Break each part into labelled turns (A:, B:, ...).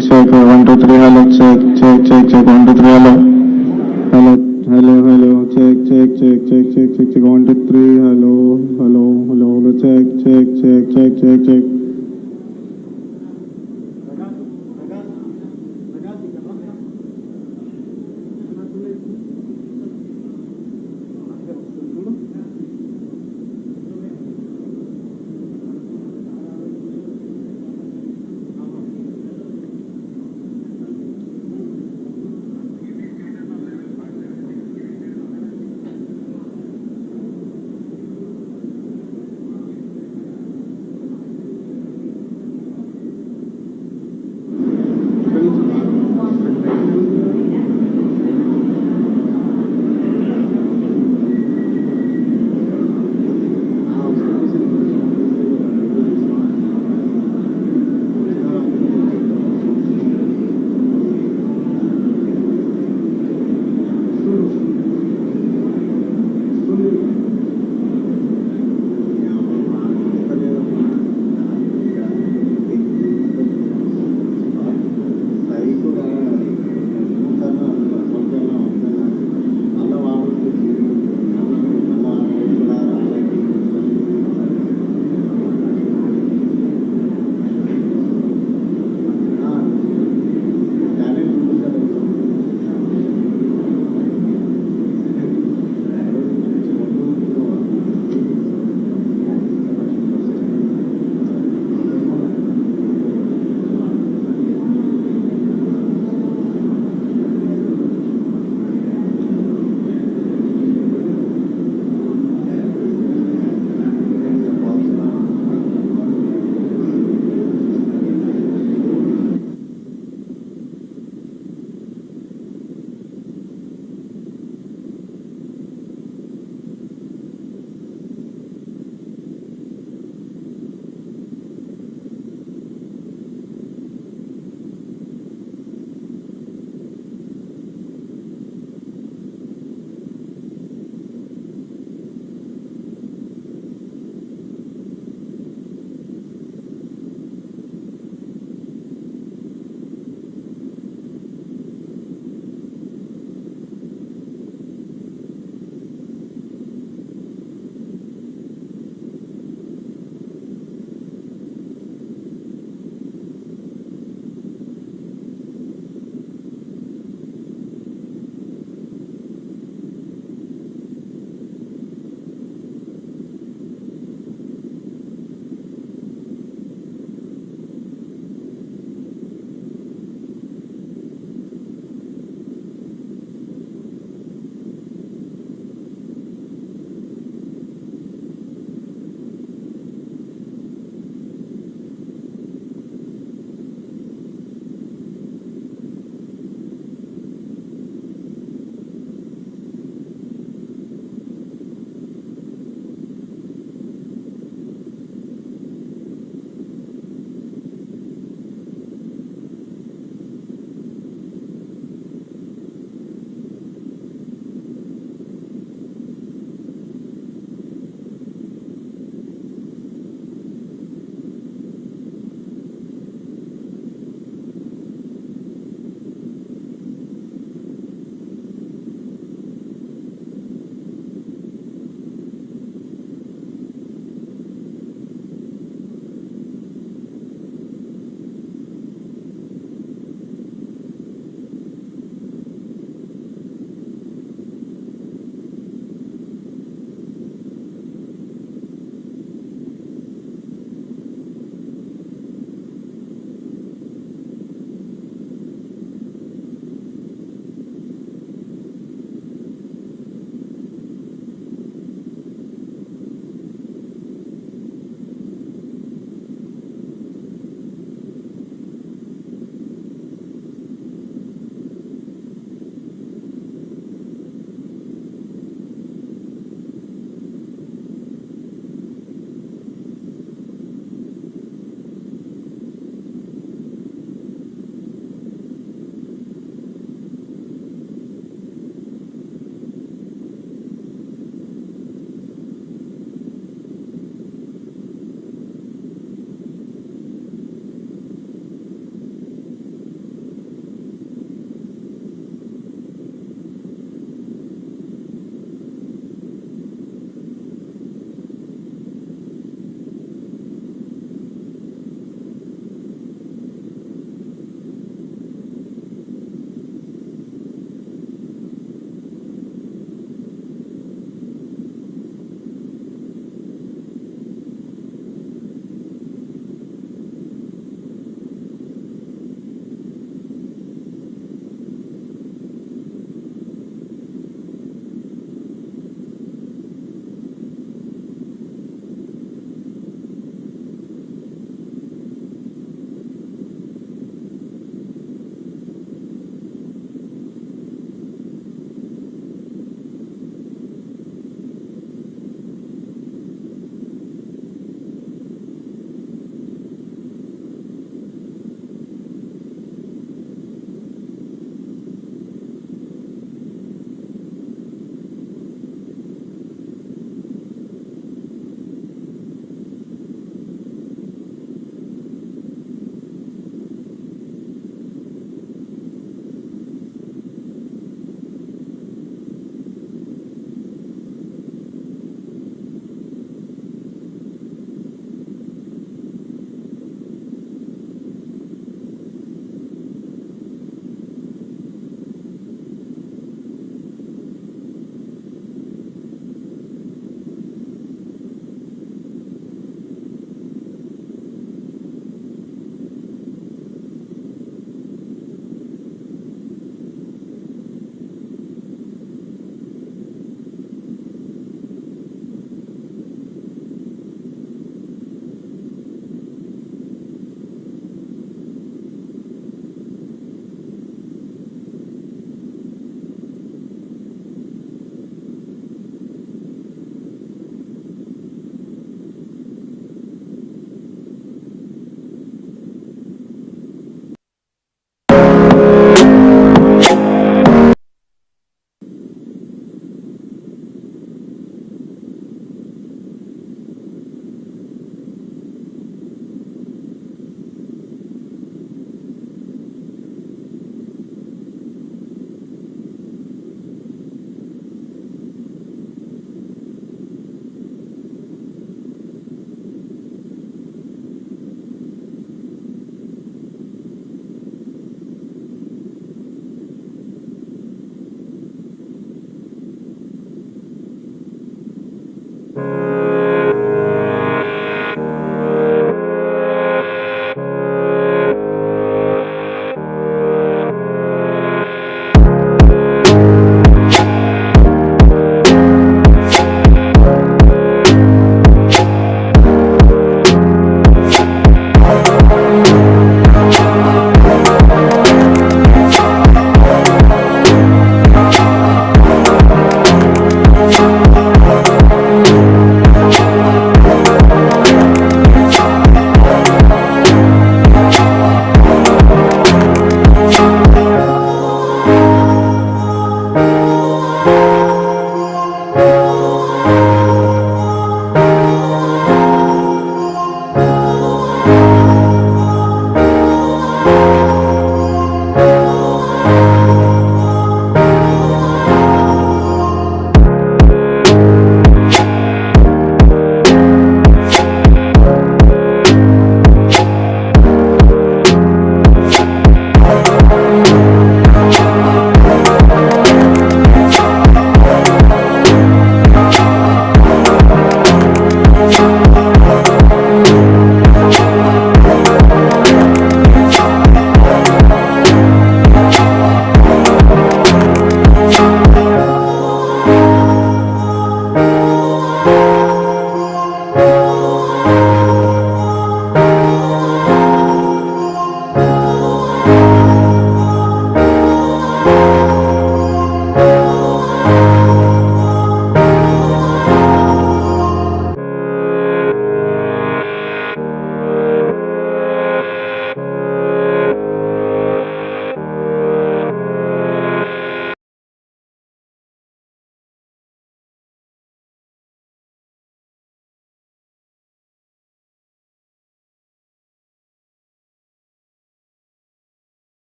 A: check, 1 2 3, hello, check, 1 2 3, hello, check, 1 2 3, hello, check.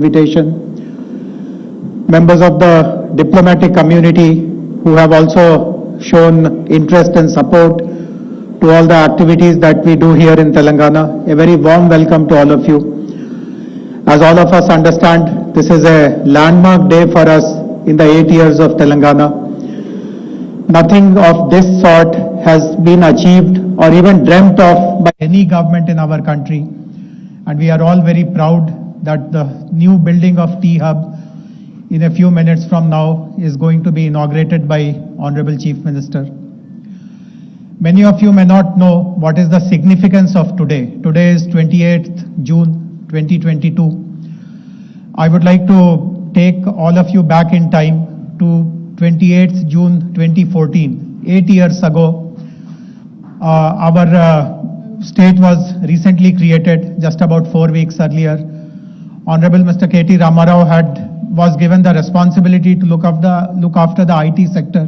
B: invitation. Members of the diplomatic community who have also shown interest and support to all the activities that we do here in Telangana. A very warm welcome to all of you. As all of us understand, this is a landmark day for us in the 8 years of Telangana. Nothing of this sort has been achieved or even dreamt of by any government in our country. And we are all very proud that the new building of T-Hub in a few minutes from now is going to be inaugurated by Honorable Chief Minister. Many of you may not know what is the significance of today. Today is 28th June 2022. I would like to take all of you back in time to 28th June 2014. 8 years ago, our state was recently created just about 4 weeks earlier. Honorable Mr. K.T. Ramarao was given the responsibility to look after the IT sector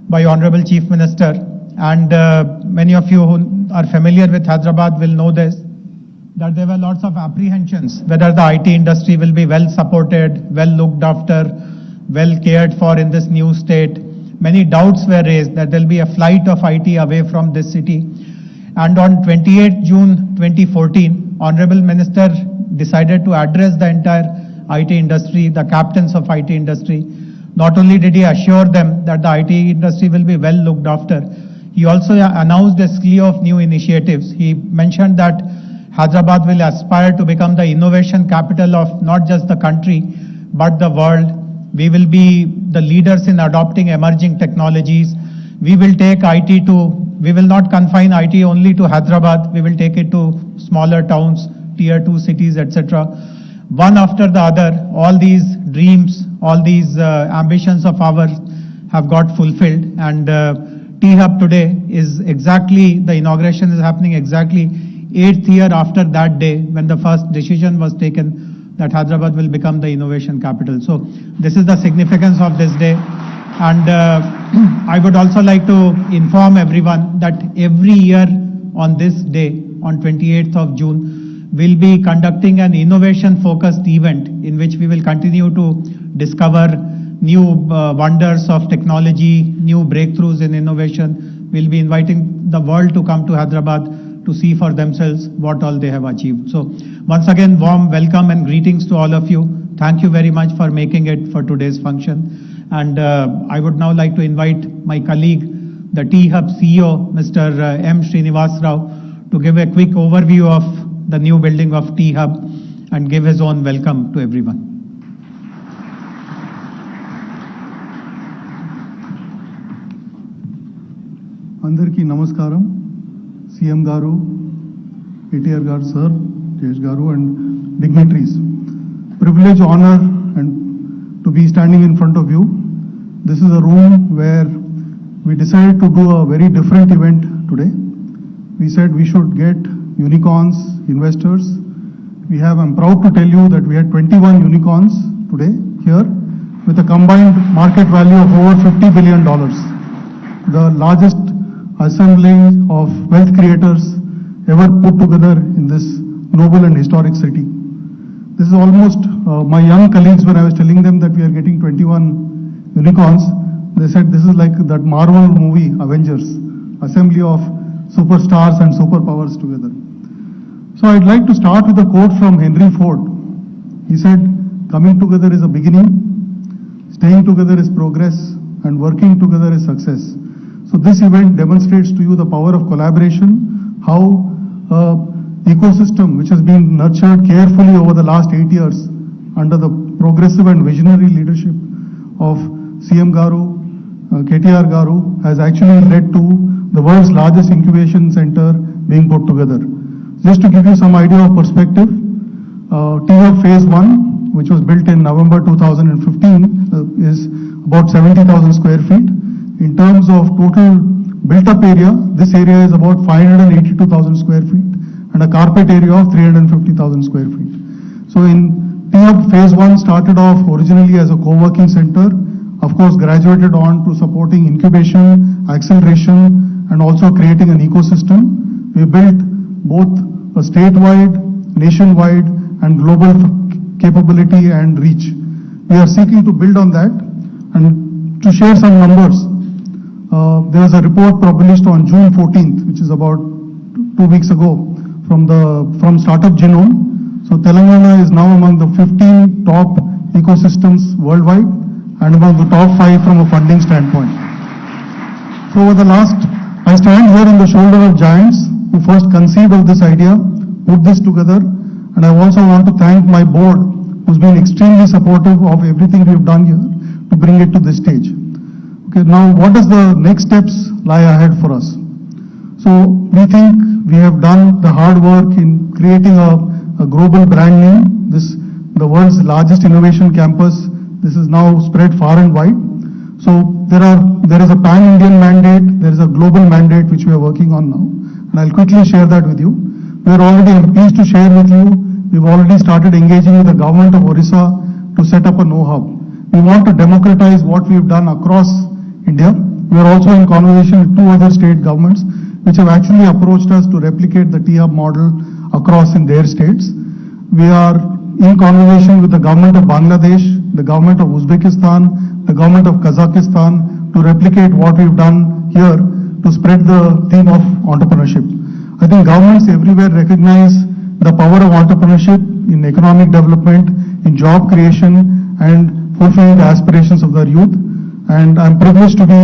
B: by Honorable Chief Minister. And many of you who are familiar with Hyderabad will know this, that there were lots of apprehensions whether the IT industry will be well supported, well looked after, well cared for in this new state. Many doubts were raised that there will be a flight of IT away from this city. And on 28 June 2014, Honorable Minister decided to address the entire IT industry, the captains of IT industry. Not only did he assure them that the IT industry will be well looked after, he also announced a slew of new initiatives. He mentioned that Hyderabad will aspire to become the innovation capital of not just the country, but the world. We will be the leaders in adopting emerging technologies. We will not confine IT only to Hyderabad. We will take it to smaller towns, tier 2 cities, etc. One after the other, all these dreams, all these ambitions of ours have got fulfilled. And T-Hub today is exactly, the inauguration is happening exactly 8th year after that day when the first decision was taken that Hyderabad will become the innovation capital. So this is the significance of this day. And I would also like to inform everyone that every year on this day, on 28th of June, we'll be conducting an innovation-focused event in which we will continue to discover new wonders of technology, new breakthroughs in innovation. We'll be inviting the world to come to Hyderabad to see for themselves what all they have achieved. So once again, warm welcome and greetings to all of you. Thank you very much for making it for today's function. And I would now like to invite my colleague, the T-Hub CEO, Mr. M. Srinivas Rao, to give a quick overview of the new building of T-Hub and give his own welcome to everyone.
C: Andarki namaskaram, CM Garu, KTR Garu Sir, JS Garu and dignitaries. Privilege, honor and to be standing in front of you. This is a room where we decided to do a very different event today. We said we should get unicorns, investors. I'm proud to tell you that we had 21 unicorns today here with a combined market value of over $50 billion. The largest assembly of wealth creators ever put together in this noble and historic city. This is almost, my young colleagues, when I was telling them that we are getting 21 unicorns, they said this is like that Marvel movie, Avengers, assembly of superstars and superpowers together. So I'd like to start with a quote from Henry Ford. He said, coming together is a beginning, staying together is progress, and working together is success. So this event demonstrates to you the power of collaboration, how ecosystem which has been nurtured carefully over the last 8 years under the progressive and visionary leadership of CM Garu, KTR Garu, has actually led to the world's largest incubation center being put together. Just to give you some idea of perspective, T-Hub Phase 1, which was built in November 2015, is about 70,000 square feet. In terms of total built-up area, this area is about 582,000 square feet and a carpet area of 350,000 square feet. So in T-Hub Phase 1 started off originally as a co-working center, of course graduated on to supporting incubation, acceleration, and also creating an ecosystem. We built both a statewide, nationwide, and global capability and reach. We are seeking to build on that. And to share some numbers, there was a report published on June 14th, which is about 2 weeks ago, from Startup Genome. So Telangana is now among the 15 top ecosystems worldwide and among the top 5 from a funding standpoint. So over the last, I stand here on the shoulder of giants who first conceived of this idea, put this together, and I also want to thank my board who's been extremely supportive of everything we've done here to bring it to this stage. Okay, now what does the next steps lie ahead for us? So we think we have done the hard work in creating a global brand name. The world's largest innovation campus. This is now spread far and wide. So there is a pan-Indian mandate, there is a global mandate which we are working on now. And I'll quickly share that with you. I'm pleased to share with you, we've already started engaging with the government of Orissa to set up a know-how. We want to democratize what we've done across India. We are also in conversation with 2 other state governments which have actually approached us to replicate the T-Hub model across in their states. We are in conversation with the government of Bangladesh, the government of Uzbekistan, the government of Kazakhstan to replicate what we've done here to spread the theme of entrepreneurship. I think governments everywhere recognize the power of entrepreneurship in economic development, in job creation, and fulfilling the aspirations of their youth. And I'm privileged to be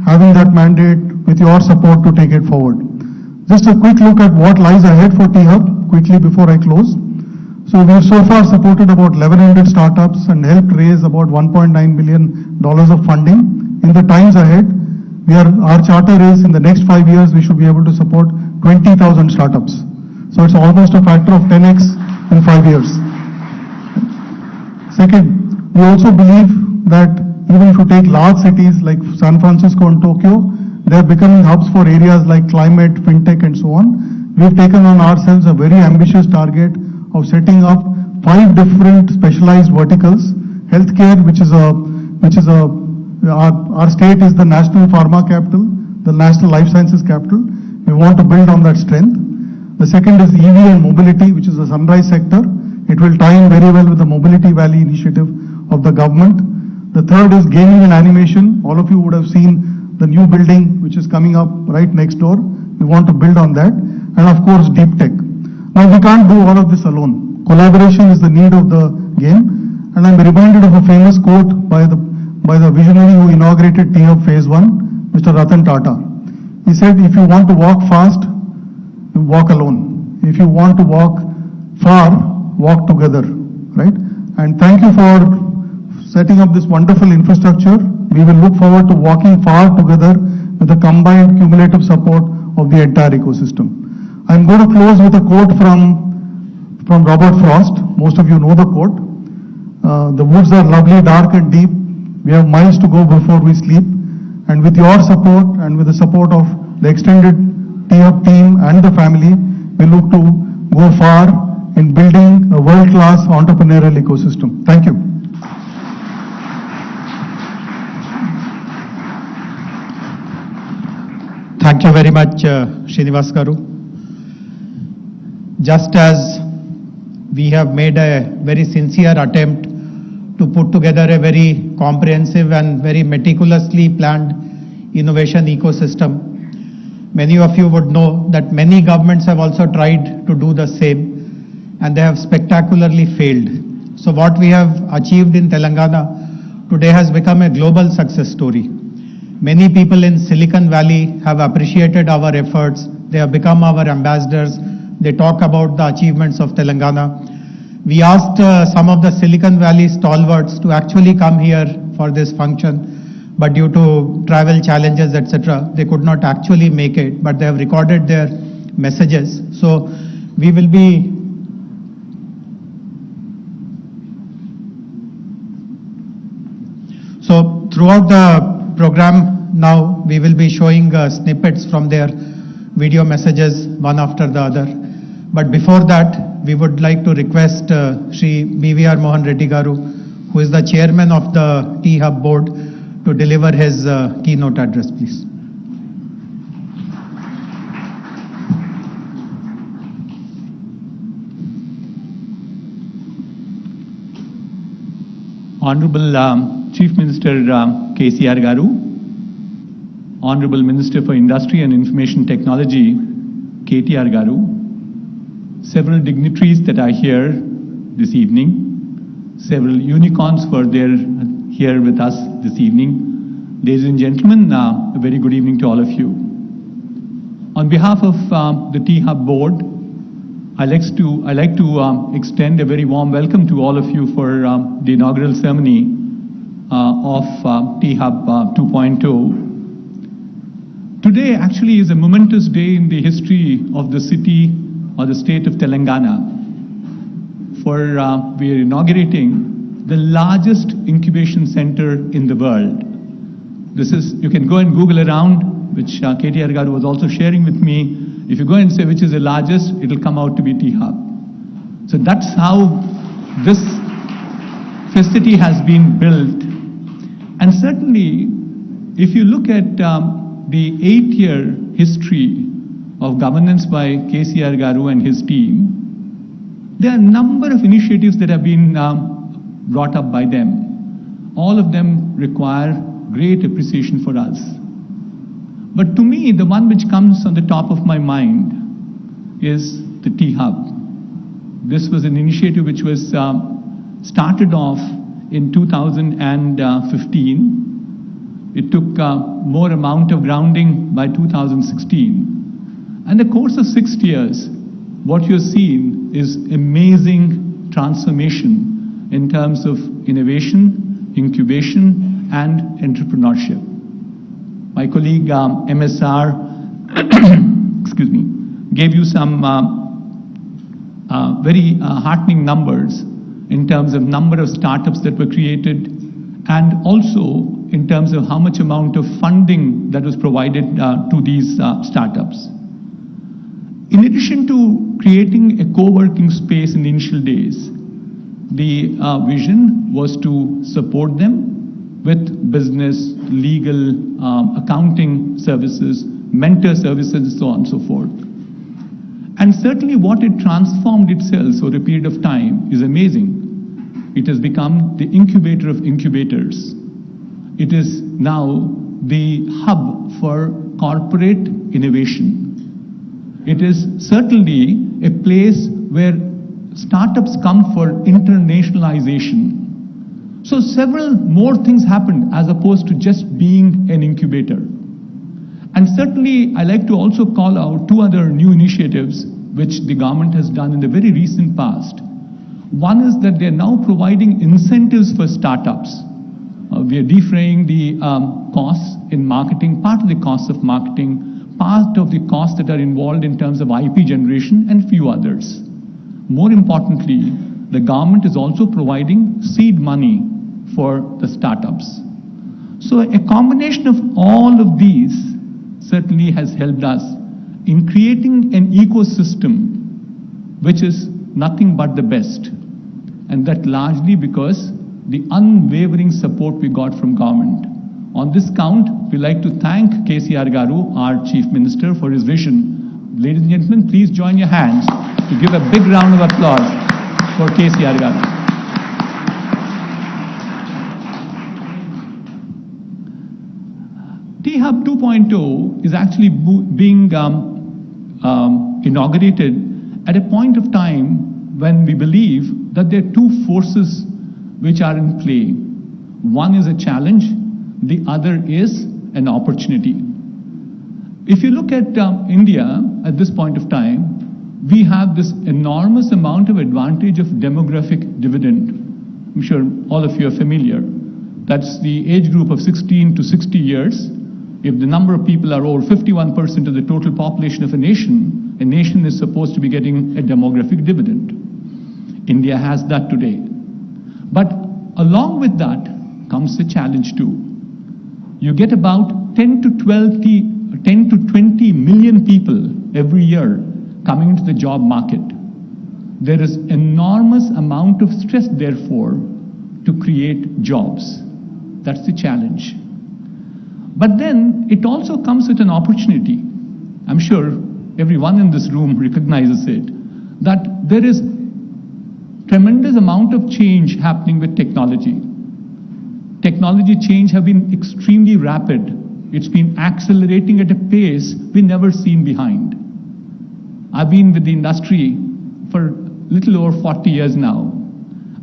C: having that mandate with your support to take it forward. Just a quick look at what lies ahead for T-Hub quickly before I close. So we've so far supported about 1,100 startups and helped raise about $1.9 billion of funding. In the times ahead, our charter is in the next 5 years, we should be able to support 20,000 startups. So it's almost a factor of 10x in 5 years. Second, we also believe that even if you take large cities like San Francisco and Tokyo, they're becoming hubs for areas like climate, fintech, and so on. We've taken on ourselves a very ambitious target of setting up 5 different specialized verticals. Healthcare, our state is the national pharma capital, the national life sciences capital. We want to build on that strength. The second is EV and mobility, which is the sunrise sector. It will tie in very well with the Mobility Valley initiative of the government. The third is gaming and animation. All of you would have seen the new building which is coming up right next door. We want to build on that. And of course, deep tech. Now we can't do all of this alone. Collaboration is the need of the game. And I'm reminded of a famous quote by the visionary who inaugurated T-Hub Phase 1, Mr. Ratan Tata. He said, if you want to walk fast, you walk alone. If you want to walk far, walk together, right? And thank you for setting up this wonderful infrastructure. We will look forward to walking far together with the combined cumulative support of the entire ecosystem. I'm going to close with a quote from Robert Frost. Most of you know the quote. The woods are lovely, dark and deep. We have miles to go before we sleep. And with your support and with the support of the extended T-Hub team and the family, we look to go far in building a world-class entrepreneurial ecosystem. Thank you.
B: Thank you very much, Srinivas Garu. Just as we have made a very sincere attempt to put together a very comprehensive and very meticulously planned innovation ecosystem, many of you would know that many governments have also tried to do the same and they have spectacularly failed. So what we have achieved in Telangana today has become a global success story. Many people in Silicon Valley have appreciated our efforts. They have become our ambassadors. They talk about the achievements of Telangana. We asked some of the Silicon Valley stalwarts to actually come here for this function, but due to travel challenges, etc., they could not actually make it, but they have recorded their messages. So we will be throughout the program now, we will be showing snippets from their video messages one after the other. But before that, we would like to request Shri BVR Mohan Reddy Garu, who is the chairman of the T-Hub board, to deliver his keynote address, please.
D: Honorable Chief Minister KCR Garu, Honorable Minister for Industry and Information Technology KTR Garu, several dignitaries that are here this evening, several unicorns were there here with us this evening. Ladies and gentlemen, a very good evening to all of you. On behalf of the T-Hub board, I'd like to extend a very warm welcome to all of you for the inaugural ceremony of T-Hub 2.0. Today actually is a momentous day in the history of the city or the state of Telangana, for we are inaugurating the largest incubation center in the world. This is, you can go and Google around, which KTR Garu was also sharing with me. If you go and say which is the largest, it'll come out to be T-Hub. So that's how this facility has been built. And certainly, if you look at the 8-year history of governance by KCR Garu and his team, there are a number of initiatives that have been brought up by them. All of them require great appreciation for us. But to me, the one which comes on the top of my mind is the T-Hub. This was an initiative which was started off in 2015. It took more amount of grounding by 2016. And the course of 6 years, what you're seeing is amazing transformation in terms of innovation, incubation, and entrepreneurship. My colleague MSR excuse me, gave you some very heartening numbers in terms of number of startups that were created, and also in terms of how much amount of funding that was provided to these startups. In addition to creating a co-working space in the initial days, the vision was to support them with business, legal, accounting services, mentor services, and so on and so forth. And certainly what it transformed itself over a period of time is amazing. It has become the incubator of incubators. It is now the hub for corporate innovation. It is certainly a place where startups come for internationalization. So several more things happened as opposed to just being an incubator. And certainly I like to also call out 2 other new initiatives which the government has done in the very recent past. One is that they're now providing incentives for startups. We are defraying the costs in marketing, part of the costs of marketing, part of the costs that are involved in terms of IP generation, and few others. More importantly, the government is also providing seed money for the startups. So a combination of all of these certainly has helped us in creating an ecosystem which is nothing but the best. And that largely because the unwavering support we got from government. On this count, we like to thank KCR Garu, our Chief Minister, for his vision. Ladies and gentlemen, please join your hands to give a big round of applause for KCR Garu. T-Hub 2.0 is actually being inaugurated at a point of time when we believe that there are 2 forces which are in play. One is a challenge, the other is an opportunity. If you look at India at this point of time, we have this enormous amount of advantage of demographic dividend. I'm sure all of you are familiar. That's the age group of 16 to 60 years. If the number of people are over 51% of the total population of a nation is supposed to be getting a demographic dividend. India has that today. But along with that comes the challenge too. You get about 10 to 20 million people every year coming into the job market. There is enormous amount of stress, therefore, to create jobs. That's the challenge. But then it also comes with an opportunity. I'm sure everyone in this room recognizes it, that there is tremendous amount of change happening with technology. technology change have been extremely rapid. It's been accelerating at a pace we never seen behind. I've been with the industry for little over 40 years now.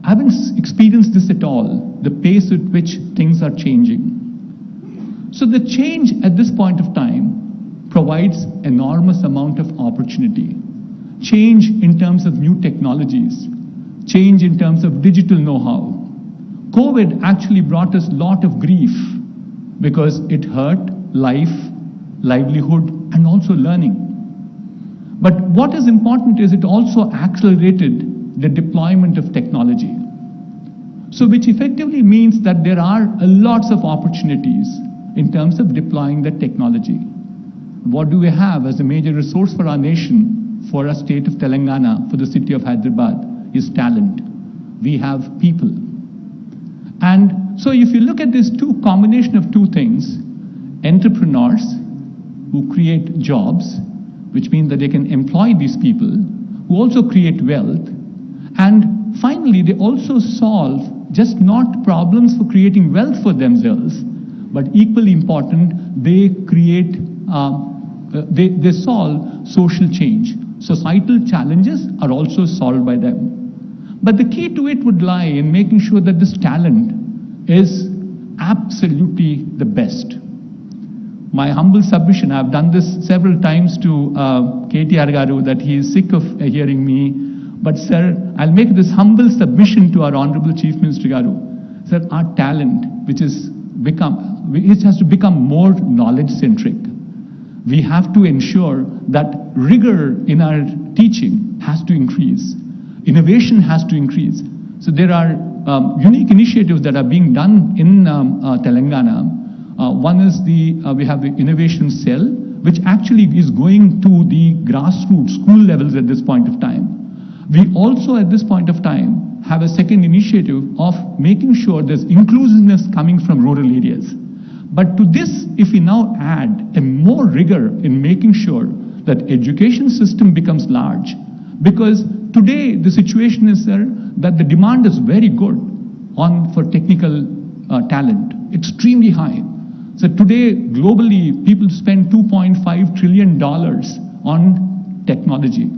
D: I haven't experienced this at all, the pace at which things are changing. So the change at this point of time provides enormous amount of opportunity. Change in terms of new technologies, change in terms of digital know-how. COVID actually brought us a lot of grief because it hurt life, livelihood, and also learning. But what is important is it also accelerated the deployment of technology. So which effectively means that there are lots of opportunities in terms of deploying the technology. What do we have as a major resource for our nation, for our state of Telangana, for the city of Hyderabad, is talent. We have people. And so if you look at this combination of two things, entrepreneurs who create jobs, which means that they can employ these people, who also create wealth, and finally they also solve just not problems for creating wealth for themselves, but equally important, they create, they solve social change. Societal challenges are also solved by them. But the key to it would lie in making sure that this talent is absolutely the best. My humble submission, I've done this several times to KTR Garu, that he is sick of hearing me. But sir, I'll make this humble submission to our Honorable Chief Minister Garu. Sir, our talent, which has to become more knowledge-centric. We have to ensure that rigor in our teaching has to increase. Innovation has to increase. So there are unique initiatives that are being done in Telangana. One is we have the innovation cell, which actually is going to the grassroots school levels at this point of time. We also at this point of time have a second initiative of making sure there's inclusiveness coming from rural areas. But to this, if we now add a more rigor in making sure that education system becomes large, because today the situation is that the demand is very good for technical talent, extremely high. So today, globally, people spend $2.5 trillion on technology.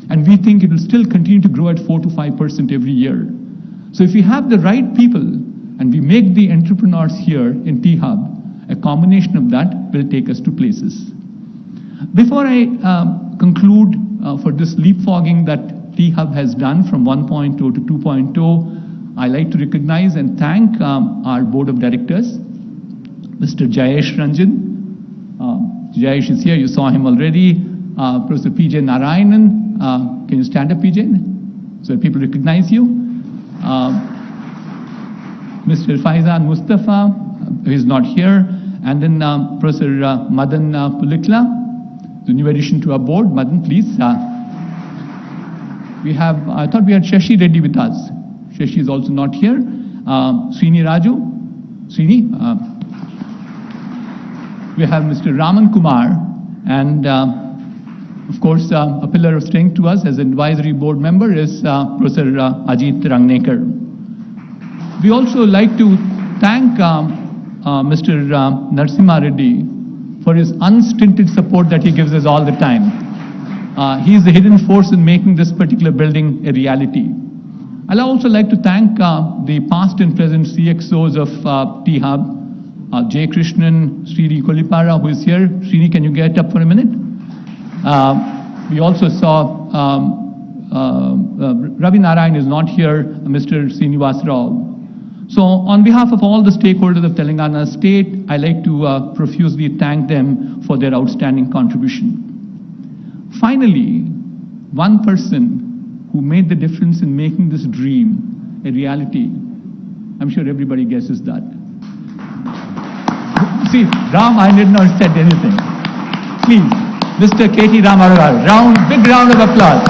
D: And we think it will still continue to grow at 4 to 5% every year. So if we have the right people and we make the entrepreneurs here in T-Hub, a combination of that will take us to places. Before I conclude for this leapfrogging that T-Hub has done from 1.0 to 2.0, I like to recognize and thank our board of directors, Mr. Jayesh Ranjan. Jayesh is here, you saw him already. Professor P.J. Narayanan. Can you stand up, PJ, so people recognize you? Mr. Faizan Mustafa, who is not here. And then Professor Madan Pulikla, the new addition to our board. Madan, please. We have, I thought we had Shashi Reddy with us. Shashi is also not here. Srini Raju. Srini. We have Mr. Raman Kumar, and of course, a pillar of strength to us as an advisory board member is Professor Ajit Rangnekar. We also like to thank Mr. Narasimha Reddy for his unstinted support that he gives us all the time. He is the hidden force in making this particular building a reality. I'd also like to thank the past and present CXOs of T-Hub, J. Krishnan, Srini Kolipara, who is here. Srini, can you get up for a minute? We also saw Ravi Narayan is not here, Mr. Srinivas Rao. So on behalf of all the stakeholders of Telangana state, I like to profusely thank them for their outstanding contribution. Finally, one person who made the difference in making this dream a reality, I'm sure everybody guesses that. See, Ram, I did not said anything. Please, Mr. K.T. Ramarao, big round of applause.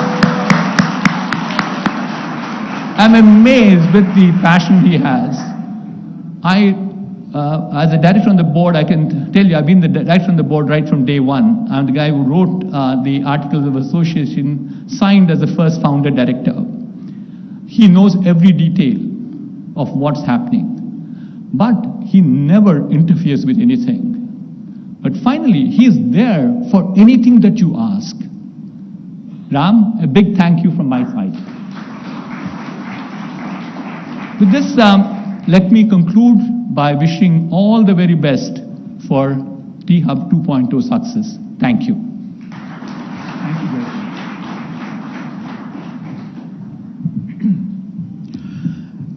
D: I'm amazed with the passion he has. As a director on the board, I can tell you, I've been the director on the board right from day one. I'm the guy who wrote the Articles of Association, signed as the first founder director. He knows every detail of what's happening. but he never interferes with anything. But finally, he is there for anything that you ask. Ram, a big thank you from my side. With this, let me conclude by wishing all the very best for T-Hub 2.0 success. Thank you.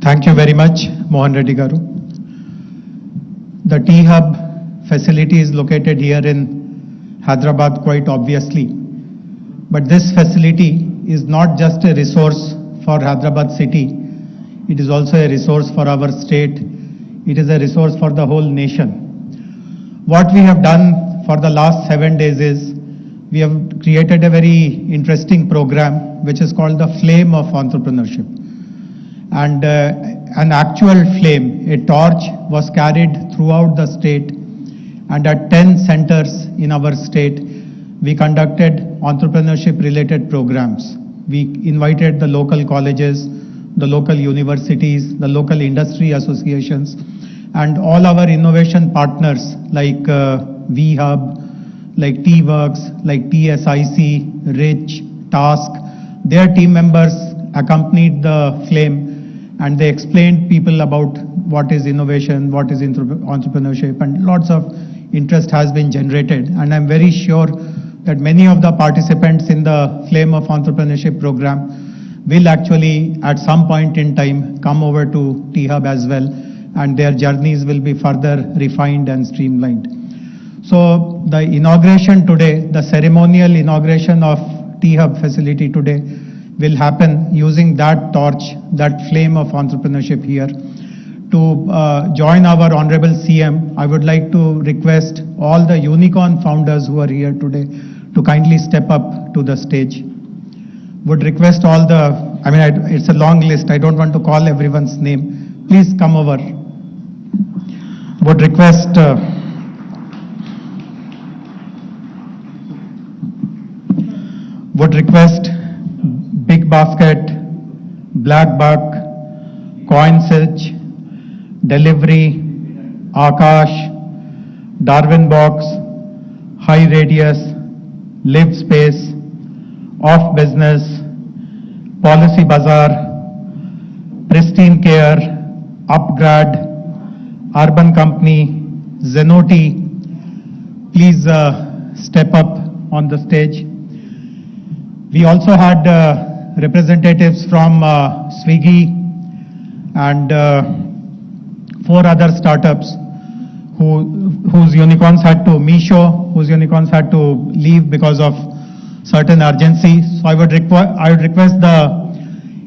B: Thank you very much, Mohan Reddy Garu. The T-Hub facility is located here in Hyderabad quite obviously. But this facility is not just a resource for Hyderabad city. It is also a resource for our state. It is a resource for the whole nation. What we have done for the last 7 days is we have created a very interesting program which is called the Flame of Entrepreneurship. And an actual flame, a torch, was carried throughout the state, and at 10 centers in our state, we conducted entrepreneurship related programs. We invited the local colleges, the local universities, the local industry associations, and all our innovation partners like V-Hub, like T-Works, like TSIC, Rich, Task. Their team members accompanied the flame, and they explained people about what is innovation, what is entrepreneurship, and lots of interest has been generated. And I'm very sure that many of the participants in the Flame of Entrepreneurship program will actually at some point in time come over to T-Hub as well, and their journeys will be further refined and streamlined. So the inauguration today, the ceremonial inauguration of T-Hub facility today will happen using that torch, that flame of entrepreneurship here. To join our Honorable CM, I would like to request all the unicorn founders who are here today to kindly step up to the stage. Would request all the, it's a long list, I don't want to call everyone's name. Please come over. Would request Big Basket, Black Buck, CoinSearch, Delivery, Akash, Darwin Box, High Radius, Live Space, Off Business, Policy Bazaar, Pristine Care, Upgrad, Urban Company, Zenoti. Please step up on the stage. We also had representatives from Swiggy and 4 other startups whose unicorns had to, Meesho, whose unicorns had to leave because of certain urgency. So I would request the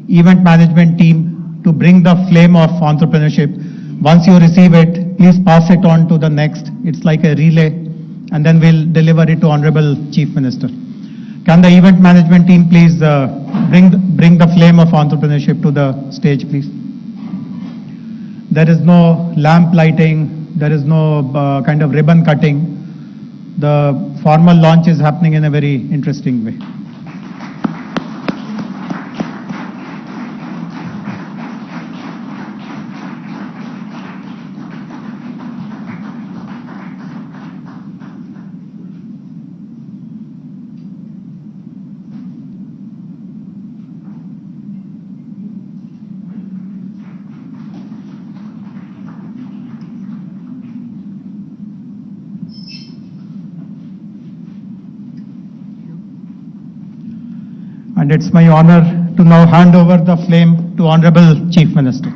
B: event management team to bring the flame of entrepreneurship. Once you receive it, please pass it on to the next. It's like a relay, and then we'll deliver it to Honorable Chief Minister. Can the event management team please bring the flame of entrepreneurship to the stage, please? There is no lamp lighting, there is no kind of ribbon cutting. The formal launch is happening in a very interesting way. And it's my honor to now hand over the flame to Honorable Chief Minister.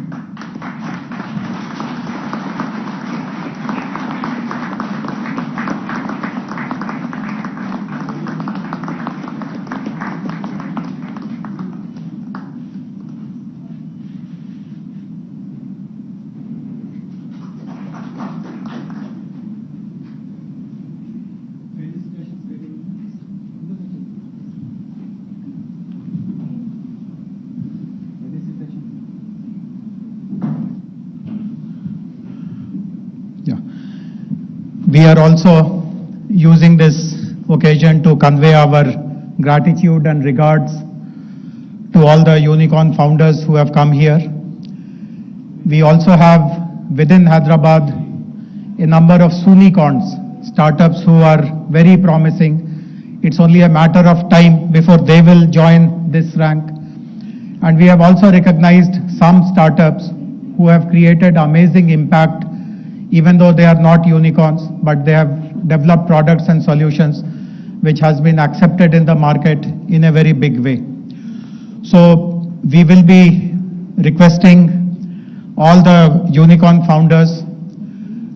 B: We are also using this occasion to convey our gratitude and regards to all the unicorn founders who have come here. We also have within Hyderabad a number of Sunicorns, startups who are very promising. It's only a matter of time before they will join this rank. And we have also recognized some startups who have created amazing impact, even though they are not unicorns, but they have developed products and solutions which has been accepted in the market in a very big way. So we will be requesting all the unicorn founders.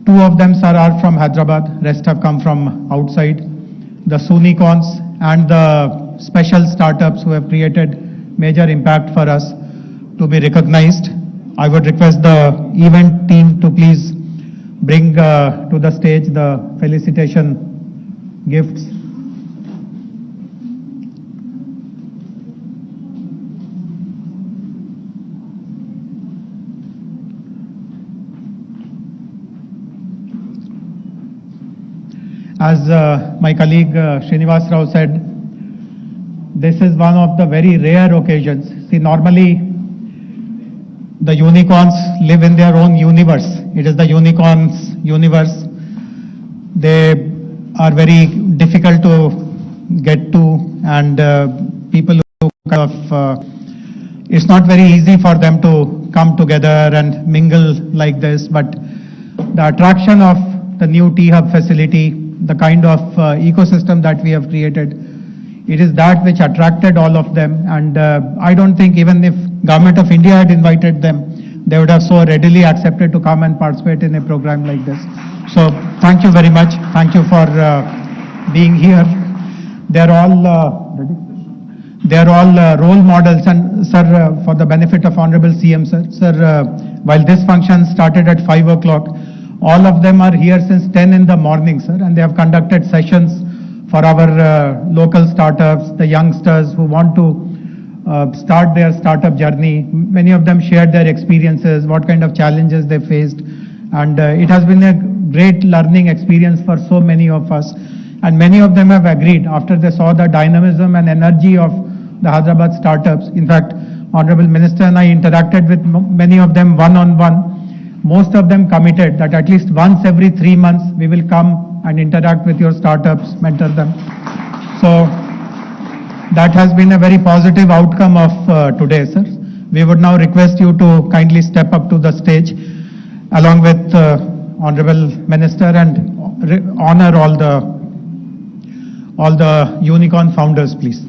B: 2 of them, sir, are from Hyderabad, rest have come from outside. The Sunicorns and the special startups who have created major impact for us to be recognized. I would request the event team to please bring to the stage the felicitation gifts. As my colleague Srinivas Rao said, this is one of the very rare occasions. See, normally the unicorns live in their own universe. It is the unicorns' universe. They are very difficult to get to, and people who kind of, it's not very easy for them to come together and mingle like this. But the attraction of the new T-Hub facility, the kind of ecosystem that we have created, it is that which attracted all of them. And I don't think even if Government of India had invited them, they would have so readily accepted to come and participate in a program like this. So thank you very much. Thank you for being here. They're all role models. And sir, for the benefit of Honorable CM sir, while this function started at 5 o'clock, all of them are here since 10 in the morning, sir, and they have conducted sessions for our local startups, the youngsters who want to start their startup journey. Many of them shared their experiences, what kind of challenges they faced, and it has been a great learning experience for so many of us. And many of them have agreed after they saw the dynamism and energy of the Hyderabad startups. In fact, Honorable Minister and I interacted with many of them one-on-one. Most of them committed that at least once every 3 months we will come and interact with your startups, mentor them. So that has been a very positive outcome of today, sir. We would now request you to kindly step up to the stage along with Honorable Minister and honor all the unicorn founders, please.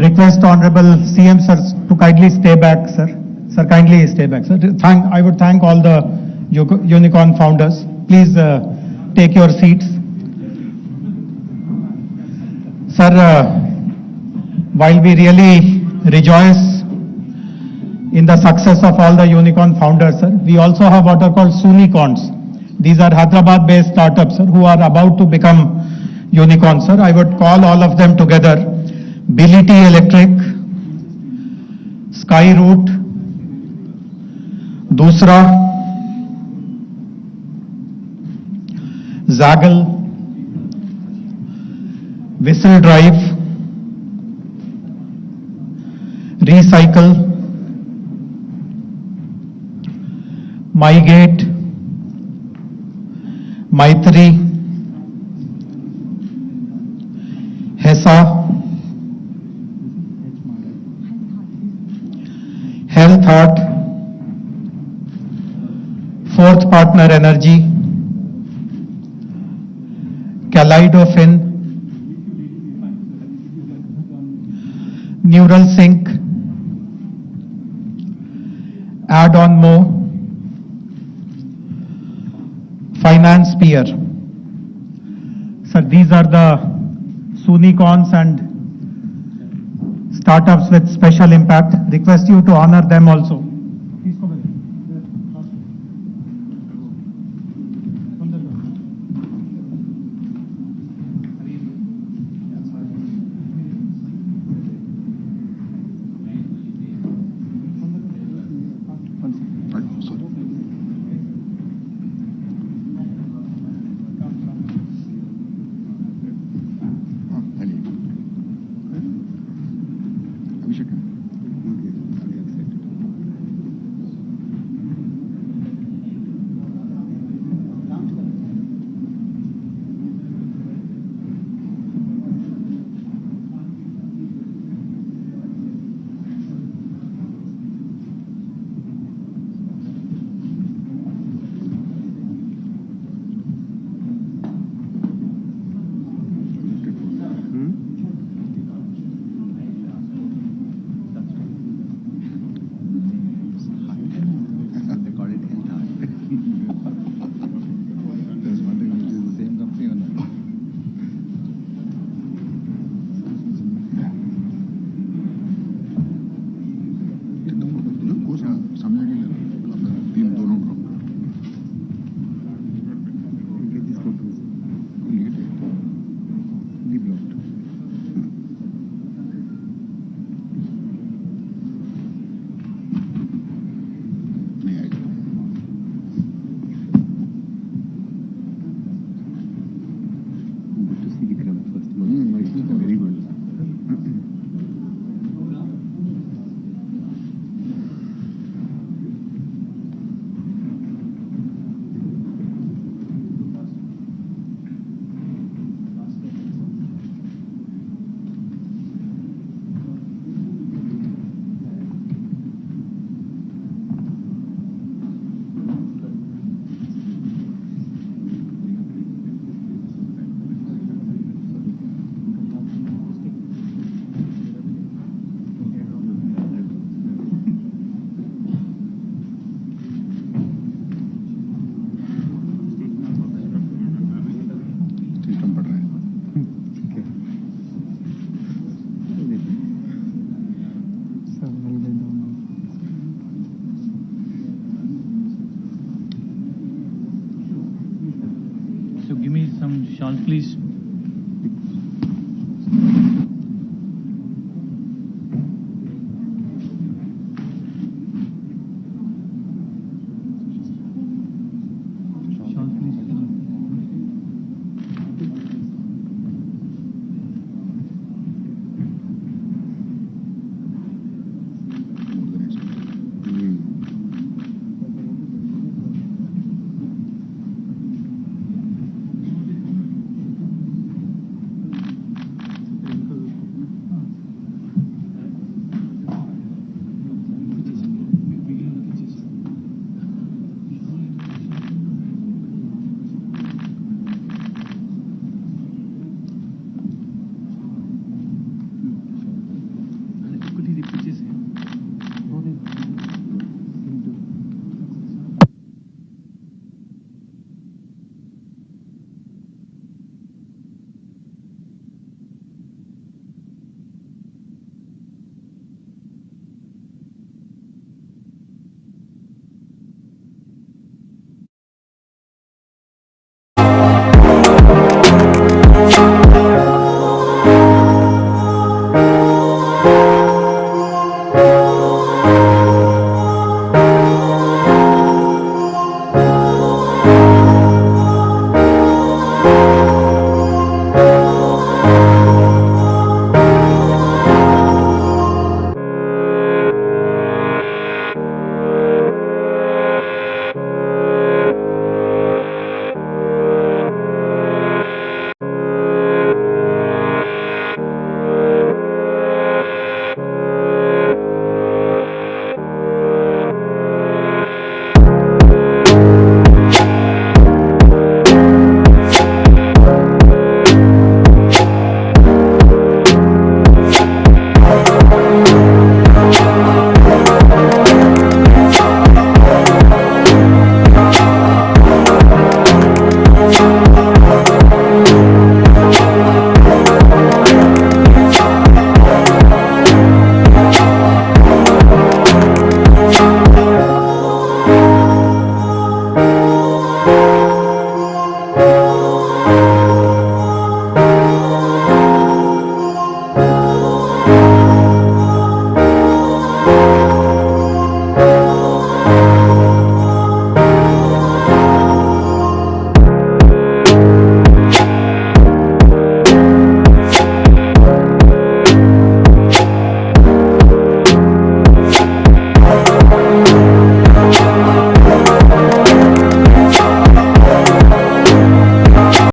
B: request Honorable CM sir to kindly stay back, sir. Sir, kindly stay back, sir. I would thank all the unicorn founders. Please take your seats. Sir, while we really rejoice in the success of all the unicorn founders, sir, we also have what are called Sunicorns. These are Hyderabad-based startups, sir, who are about to become unicorns, sir. I would call all of them together. Bility Electric, Skyroot, Dusra, Zaggle, Whistle Drive, Recycle, MyGate, Maitri, HESA, Health Heart, Fourth Partner Energy, Kaleidofin, Neural Sync, Add-on Mo, Finance Peer. Sir, these are the Sunicorns and startups with special impact. Request you to honor them also.
E: Shawl, please.